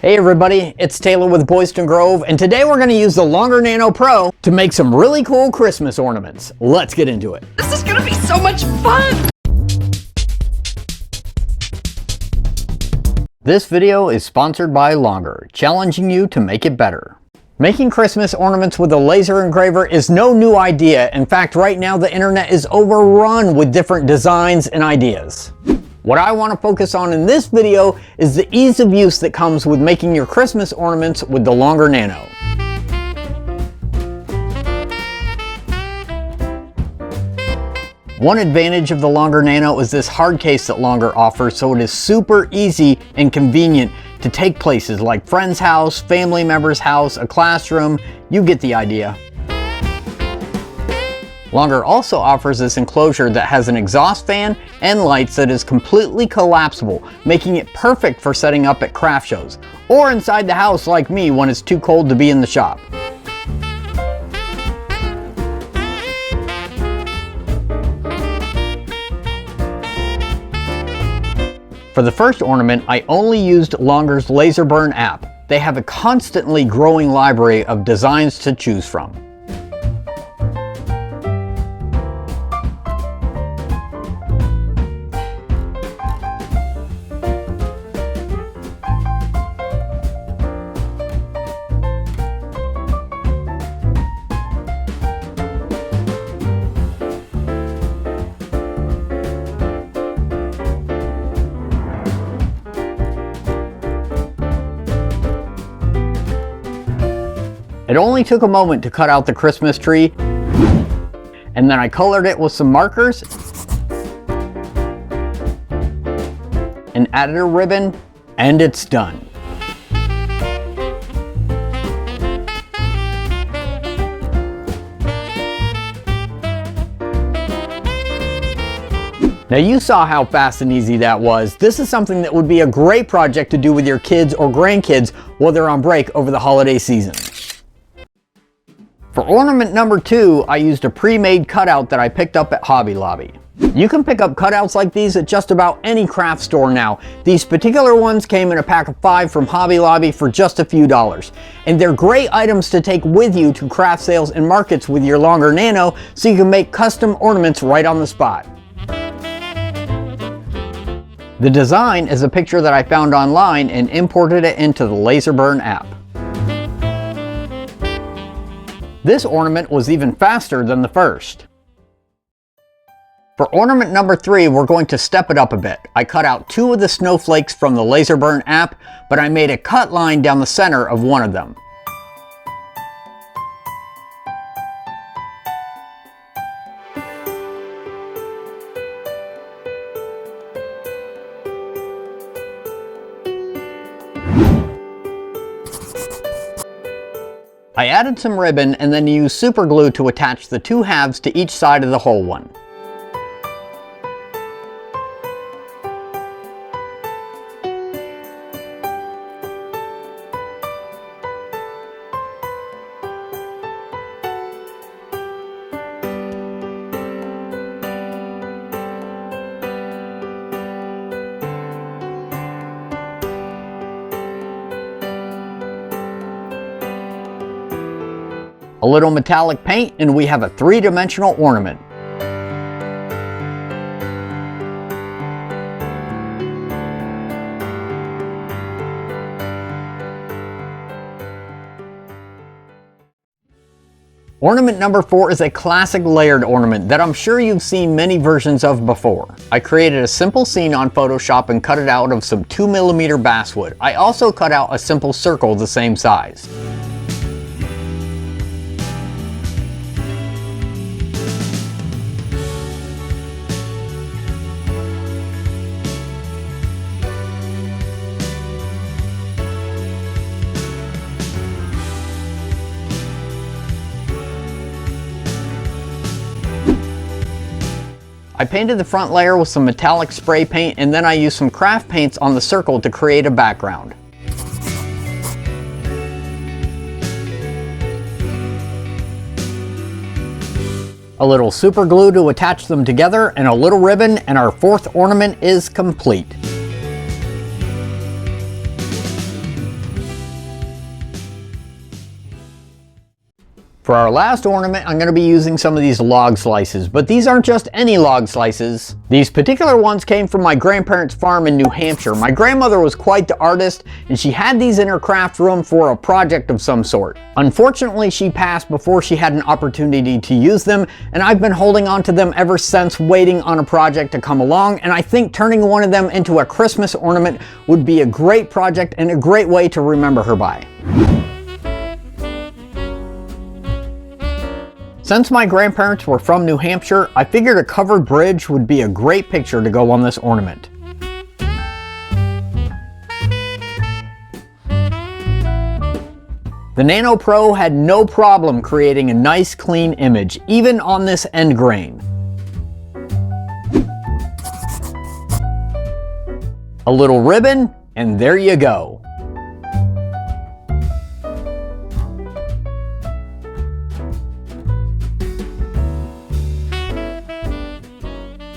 Hey everybody, it's Taylor with Boydston Grove, and today we're going to use the longer Nano Pro to make some really cool Christmas ornaments. Let's get into it. This is going to be so much fun! This video is sponsored by Longer, challenging you to make it better. Making Christmas ornaments with a laser engraver is no new idea. In fact, right now the internet is overrun with different designs and ideas. What I want to focus on in this video is the ease of use that comes with making your Christmas ornaments with the longer Nano. One advantage of the longer Nano is this hard case that Longer offers, so it is super easy and convenient to take places like friend's house, family member's house, a classroom. You get the idea. Longer also offers this enclosure that has an exhaust fan and lights that is completely collapsible, making it perfect for setting up at craft shows, or inside the house like me when it's too cold to be in the shop. For the first ornament, I only used Longer's Laser Burn app. They have a constantly growing library of designs to choose from. It only took a moment to cut out the Christmas tree, and then I colored it with some markers and added a ribbon, and it's done. Now you saw how fast and easy that was. This is something that would be a great project to do with your kids or grandkids while they're on break over the holiday season. For ornament number 2, I used a pre-made cutout that I picked up at Hobby Lobby. You can pick up cutouts like these at just about any craft store now. These particular ones came in a pack of 5 from Hobby Lobby for just a few dollars. And they're great items to take with you to craft sales and markets with your longer Nano, so you can make custom ornaments right on the spot. The design is a picture that I found online and imported it into the Laser Burn app. This ornament was even faster than the first. For ornament number 3, we're going to step it up a bit. I cut out 2 of the snowflakes from the Laser Burn app, but I made a cut line down the center of one of them. I added some ribbon and then used super glue to attach the 2 halves to each side of the whole one. A little metallic paint, and we have a 3-dimensional ornament. Ornament number 4 is a classic layered ornament that I'm sure you've seen many versions of before. I created a simple scene on Photoshop and cut it out of some 2mm basswood. I also cut out a simple circle the same size. I painted the front layer with some metallic spray paint, and then I used some craft paints on the circle to create a background. A little super glue to attach them together, and a little ribbon, and our 4th ornament is complete. For our last ornament, I'm going to be using some of these log slices, but these aren't just any log slices. These particular ones came from my grandparents' farm in New Hampshire. My grandmother was quite the artist, and she had these in her craft room for a project of some sort. Unfortunately, she passed before she had an opportunity to use them, and I've been holding on to them ever since, waiting on a project to come along, and I think turning one of them into a Christmas ornament would be a great project and a great way to remember her by. Since my grandparents were from New Hampshire, I figured a covered bridge would be a great picture to go on this ornament. The Nano Pro had no problem creating a nice clean image, even on this end grain. A little ribbon, and there you go.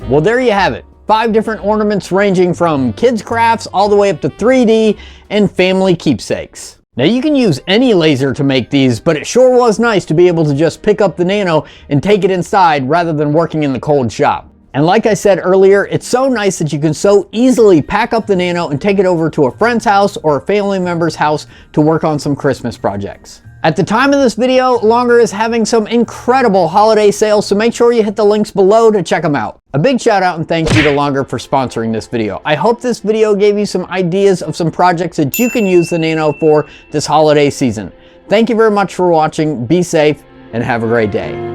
Well, there you have it. 5 different ornaments ranging from kids crafts all the way up to 3D and family keepsakes. Now you can use any laser to make these, but it sure was nice to be able to just pick up the Nano and take it inside rather than working in the cold shop. And like I said earlier, it's so nice that you can so easily pack up the Nano and take it over to a friend's house or a family member's house to work on some Christmas projects. At the time of this video, Longer is having some incredible holiday sales, so make sure you hit the links below to check them out. A big shout out and thank you to Longer for sponsoring this video. I hope this video gave you some ideas of some projects that you can use the Nano for this holiday season. Thank you very much for watching, be safe, and have a great day.